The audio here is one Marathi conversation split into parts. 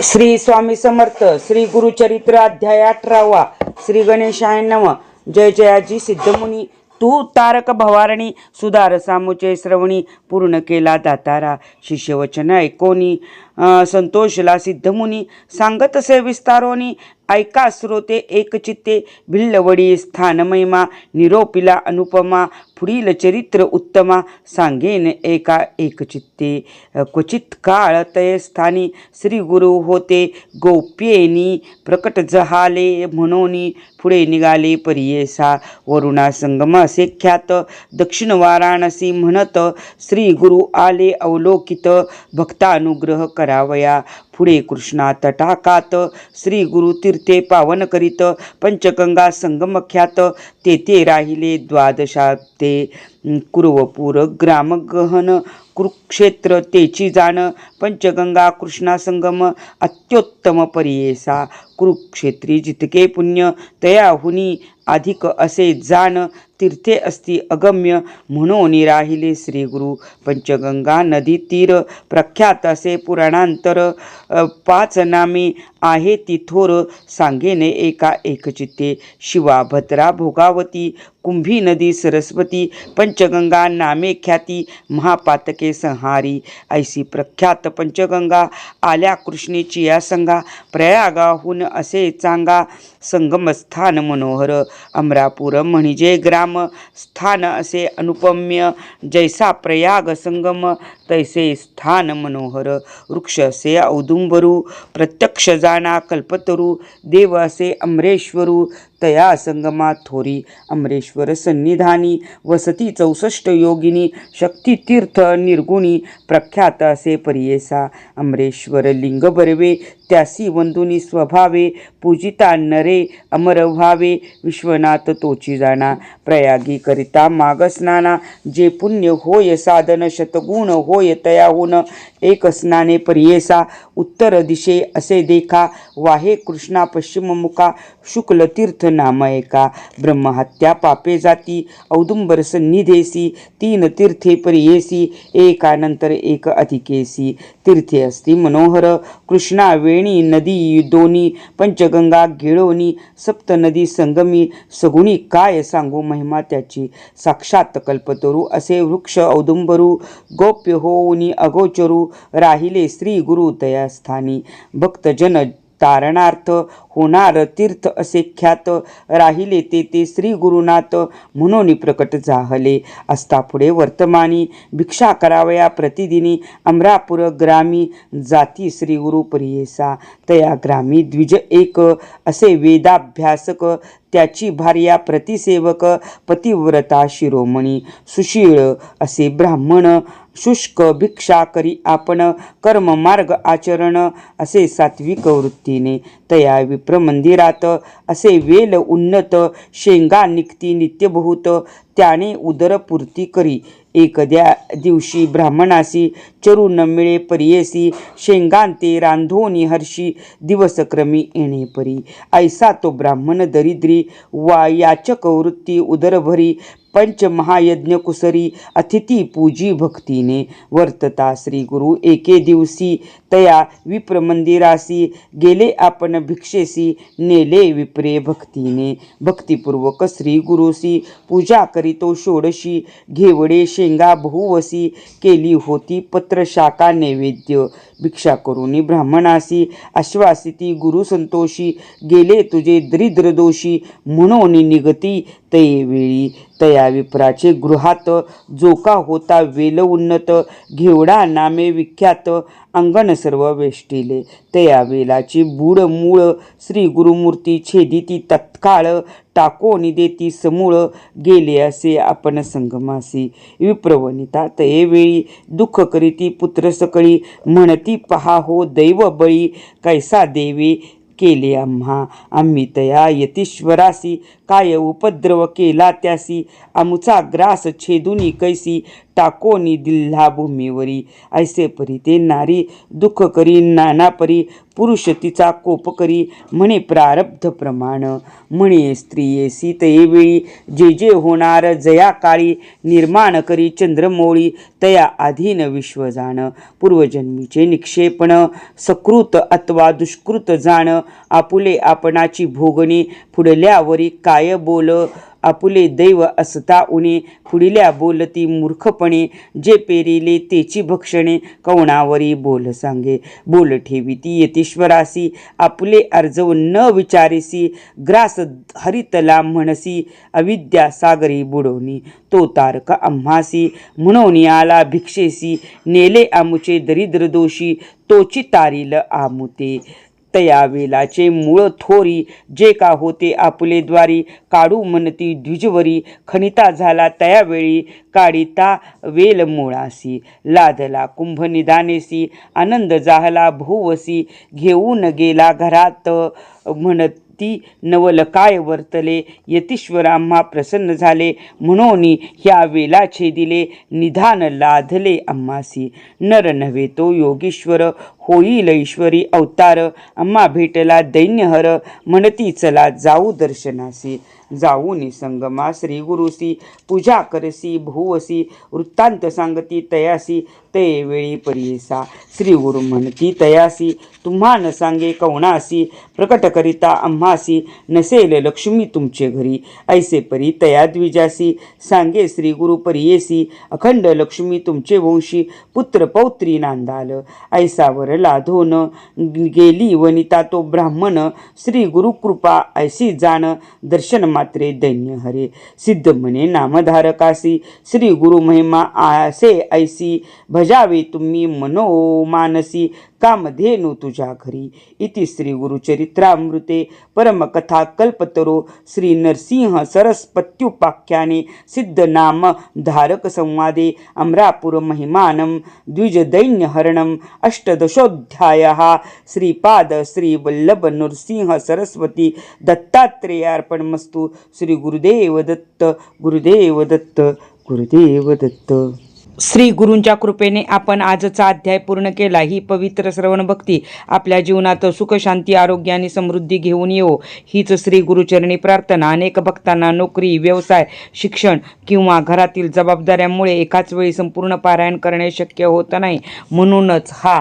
श्री स्वामी समर्थ. श्री गुरुचरित्र अध्याय 18. श्री गणेशाय नमः. जय जयाजी सिद्धमुनी. तू तारक भवारणी सुधार सामुचे श्रवणी. पूर्ण केला दातारा शिष्यवचन ऐकोनी. संतोषला सिद्धमुनी सांगत से विस्तारोनी. ऐका श्रोते एकचित्ते. भिल्लवडी स्थान महिमा. निरोपिला अनुपमा. पुढील चरित्र उत्तमा. सांगेन एका एकचित्ते. क्वचित काळ तय स्थानी. श्री गुरु होते गोप्येनी. प्रकट जहाले म्हणोनी. पुढे निघाले परियेसा. वरुणा संगम असे ख्यात. दक्षिण वाराणसी म्हणत. श्री गुरु आले अवलोकित. भक्तानुग्रह करावया. पुढे कृष्णा तटाकात. श्री गुरु तीर्थे पावन करीत. पंचगंगा संगम ख्यात. तेथे राहिले द्वादशाब्दे. कुरवपूर ग्रामगहन. कुरुक्षेत्र तेची जाण. पंचगंगा कृष्णा संगम अत्युत्तम परियेसा. कुरुक्षेत्री जितके पुण्य तयाहुनी अधिक असे जाण. तीर्थे असती अगम्य म्हणून राहिले श्री गुरु. पंचगंगा नदी तीर प्रख्यात असे पुराणांतर. 5 नामे आहे तिथोर. सांगेने एका एकचित्ते. शिवा भद्रा भोगावती. कुंभी नदी सरस्वती. पंचगंगा नामे ख्याती. महापातके संहारी. ऐसी प्रख्यात पंचगंगा आल्या कृष्णेची या संगा. प्रयागाहून असे चांगा. संगमस्थान मनोहर. अमरापूर म्हणजे ग्राम. स्थान असे अनुपम्य. जैसा प्रयाग संगम तैसे स्थान मनोहर. वृक्ष असे औदुंबरू. प्रत्यक्ष जाणा कल्पतरू. देव असे अमरेश्वरू. तया संगमा थोरी. अमरेश्वर सन्निधानी. वसती 64 योगिनी. शक्ती तीर्थ निर्गुणी. प्रख्यात असे परियेसा. अमरेश्वर लिंग बरवे. त्यासी वंदुनी स्वभावे. पूजिता नरे अमर व्हावे. विश्वनाथ तोची जाणा. प्रयागी करिता माग स्नाना. जे पुण्य होय साधन. शतगुण होय तयाहून. एक स्नाने परियेसा. उत्तर दिशे असे देखा. वाहे कृष्णा पश्चिम मुखा. शुक्ल तीर्थ नाम एका. ब्रह्महत्या पापे जाती. औदुंबर सन्निधेसी. 3 तीर्थे परियेसी. एकानंतर एक अधिकेसी. तीर्थे असती मनोहर. कृष्णा वेणी नदी दोनी. पंचगंगा गिळोनी. सप्त नदी संगमी. सगुणी काय सांगू महिमा त्याची. साक्षात कल्पतरू असे वृक्ष औदुंबरू. गोप्य होऊनी अगोचरू. राहिले श्री गुरु तया स्थानी. भक्तजन तारणार्थ होणार तीर्थ असे ख्यात. राहिले ते श्री गुरुनाथ. म्हणून प्रकट जाहले असता पुढे वर्तमानी. भिक्षा करावया प्रतिदिनी. अमरापूर ग्रामी जाती श्री गुरु परियेसा. तया ग्रामी द्विज एक असे वेदाभ्यासक. त्याची भार्या प्रतिसेवक. पतिव्रता शिरोमणी. सुशीळ असे ब्राह्मण. शुष्क भिक्षा करी आपण. कर्म मार्ग आचरण असे सात्विक वृत्तीने. तया विप्र मंदिरात असे वेल उन्नत. शेंगा निघती नित्यबहुत. त्याने उदरपूर्ती करी. एकद्या दिवशी ब्राह्मणासी चरू न मिळे परियेसी. शेंगांते रांधोनी हर्षी. दिवसक्रमी येणे परी. ऐसा तो ब्राह्मण दरिद्री. वा याचक वृत्ती उदरभरी. पंचमहायज्ञ कुसरी. अतिथी पूजी भक्तीने. वर्तता श्री गुरु एके दिवसी. तया विप्र मंदिरासी गेले आपण भिक्षेसी. नेले विप्रे भक्तीने. भक्तिपूर्वक श्री गुरुसी पूजा करीतो षोडशी. घेवडे शेंगा बहुवसी. केली होती पत्र शाखा नैवेद्य. भिक्षा करुनी ब्राह्मणासी आश्वासिती गुरु संतोषी. गेले तुझे दरिद्र दोषी. म्हणून निगती तये वेळी. तया विप्राचे गृहात जो का होता वेल उन्नत. घेवडा नामे विख्यात. अंगण सर्व वेष्टिले. तया वेलाची बूड मूळ. श्री गुरुमूर्ती छेदिती तत्काळ. टाकोनी देती समूळ. गेले असे आपण संगमासी. विप्रवनिता तये वेळी. दुःख करीती पुत्र सकळी. म्हणती पहा हो दैव बळी. कैसा देवे केले आम्हा. आम्ही तया यतीश्वरासी. काय उपद्रव केला त्यासी. आमुचा ग्रास छेदुनी कैसी. टाकोनी दिल्हा भूमीवरी. ऐसे परी ते नारी दुःख करी नाना परी. पुरुष तिचा कोप करी म्हणे प्रारब्ध प्रमाण. म्हणे स्त्रिये सीते वेळी जे जे होणार जया काळी. निर्माण करी चंद्रमौळी तया अधीन विश्व जाण. पूर्वजन्मीचे निक्षेपण सकृत अथवा दुष्कृत जाण. आपुले आपणाची भोगणी पुढल्यावरी काय बोल. आपुले दैव असता उणे पुढल्या बोलती मूर्खपणे. जे पेरिले तेची भक्षणे कवणावरी बोल सांगे. बोल ठेविती यतीश्वरासी आपुले अर्जव न विचारिसी. ग्रास हरितला म्हणसी अविद्या सागरी बुडवणी. तो तारक आम्हासी म्हणून आला भिक्षेसी. नेले आमुचे दरिद्र दोषी तोची तारील आमुते. तया वेलाचे मूळ थोरी जे का होते आपुले द्वारी. काढू म्हणती द्विजवरी खनिता झाला तयावेळी. काढिता वेल मुळासी लादला कुंभ निदानेसी. आनंद जाहला भोवसी घेऊन गेला घरात. म्हणती नवल काय वर्तले यतीश्वर आम्हा प्रसन्न झाले. म्हणून ह्या वेलाचे दिले निधान लाधले आम्हासी. नर नव्हे तो योगीश्वर होईल ईश्वरी अवतार. आम्हा भेटला दैन्यहर म्हणती चला जाऊ दर्शनासी. जाऊनी संगमा श्री गुरुसी पूजा करसी भुवसी. वृत्तांत सांगती तयासी ते वेळी परियेसा. श्री गुरु म्हणती तयासी तुम्हा न सांगे कवणासी. प्रकट करिता आम्हासी नसेल लक्ष्मी तुमचे घरी. ऐसे परी तया द्विजासी सांगे श्री गुरु परियेसी. अखंड लक्ष्मी तुमचे वंशी पुत्र पौत्री नांदाल. ऐसावर लाधोन गेली वनिता तो ब्राह्मण. श्री गुरु कृपा ऐसी जाण दर्शन मात्रे दैन्य हरे. सिद्ध म्हणे नामधारकासी श्री गुरु महिमा आसे ऐसी. भजावे तुम्ही मनोमानसी कामधेनु तुझ्या घरी. इति श्री गुरुचरित्रामृते परमकथा कल्पतरो श्री नरसिंह सरस्वत्युपाख्याने सिद्ध नाम धारक संवादे अमरापुर महिमानं द्विजदैन्यहरणम् अष्टदशोऽध्यायः. श्रीपाद श्री वल्लभ नरसिंह सरस्वती दत्तात्रेयार्पणमस्तु. श्री गुरुदेव दत्त गुरुदेव दत्त गुरुदेव दत्त. श्री गुरूंच्या कृपेने आपण आजचा अध्याय पूर्ण केला. ही पवित्र श्रवण भक्ती आपल्या जीवनात सुख शांती आरोग्य आणि समृद्धी घेऊन येवो हीच श्री गुरुचरणी प्रार्थना. अनेक भक्तांना नोकरी व्यवसाय शिक्षण किंवा घरातील जबाबदाऱ्यांमुळे एकाच वेळी संपूर्ण पारायण करणे शक्य होत नाही. म्हणूनच हा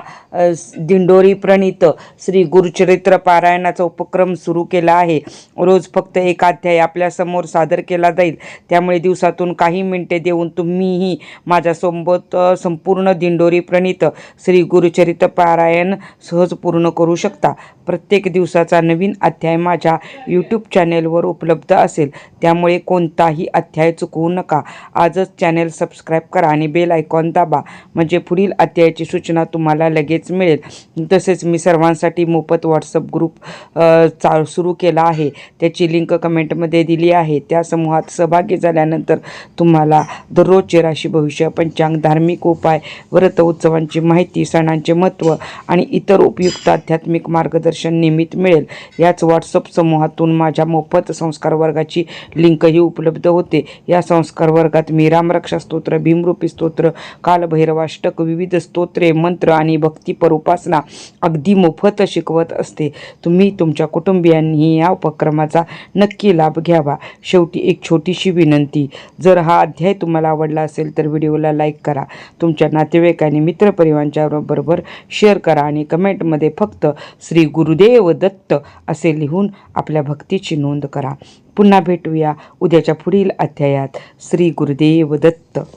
दिंडोरी प्रणीत श्री गुरुचरित्र पारायणाचा उपक्रम सुरू केला आहे. रोज फक्त एक अध्याय आपल्या समोर सादर केला जाईल. त्यामुळे दिवसातून काही मिनिटे देऊन तुम्हीही माझ्या सोबत संपूर्ण दिंडोरी प्रणीत श्री गुरुचरित्र पारायण सहज पूर्ण करू शकता. प्रत्येक दिवसाचा नवीन अध्याय माझ्या यूट्यूब चॅनेलवर उपलब्ध असेल. त्यामुळे कोणताही अध्याय चुकवू नका. आजच चॅनेल सबस्क्राईब करा आणि बेल आयकॉन दाबा म्हणजे पुढील अध्यायाची सूचना तुम्हाला लगेच मिळेल. तसेच मी सर्वांसाठी मोफत व्हॉट्सअप ग्रुप सुरू केला आहे. त्याची लिंक कमेंटमध्ये दिली आहे. त्या समूहात सहभागी झाल्यानंतर तुम्हाला दररोजचे राशी भविष्य पंचांग धार्मिक उपाय व्रत उत्सवांची माहिती सणांचे महत्त्व आणि इतर उपयुक्त आध्यात्मिक मार्गदर्शन नियमित मिळेल. याच व्हॉट्सअप समूहातून माझ्या मोफत संस्कार वर्गाची लिंकही उपलब्ध होते. या संस्कार वर्गात मी रामरक्षा स्तोत्र भीमरूपी स्तोत्र कालभैरवाष्टक विविध स्तोत्रे मंत्र आणि भक्तिपर उपासना अगदी मोफत शिकवत असते. तुम्ही तुमच्या कुटुंबियांनीही या उपक्रमाचा नक्की लाभ घ्यावा. शेवटी एक छोटीशी विनंती, जर हा अध्याय तुम्हाला आवडला असेल तर व्हिडिओला लाईक करा. तुमच्या नातेवाईक आणि मित्रपरिवारांच्या बरोबर शेअर करा आणि कमेंटमध्ये फक्त श्री गुरुदेव दत्त असे लिहून आपल्या भक्तीची नोंद करा. पुन्हा भेटूया उद्याच्या पुढील अध्यायात. श्री गुरुदेव दत्त.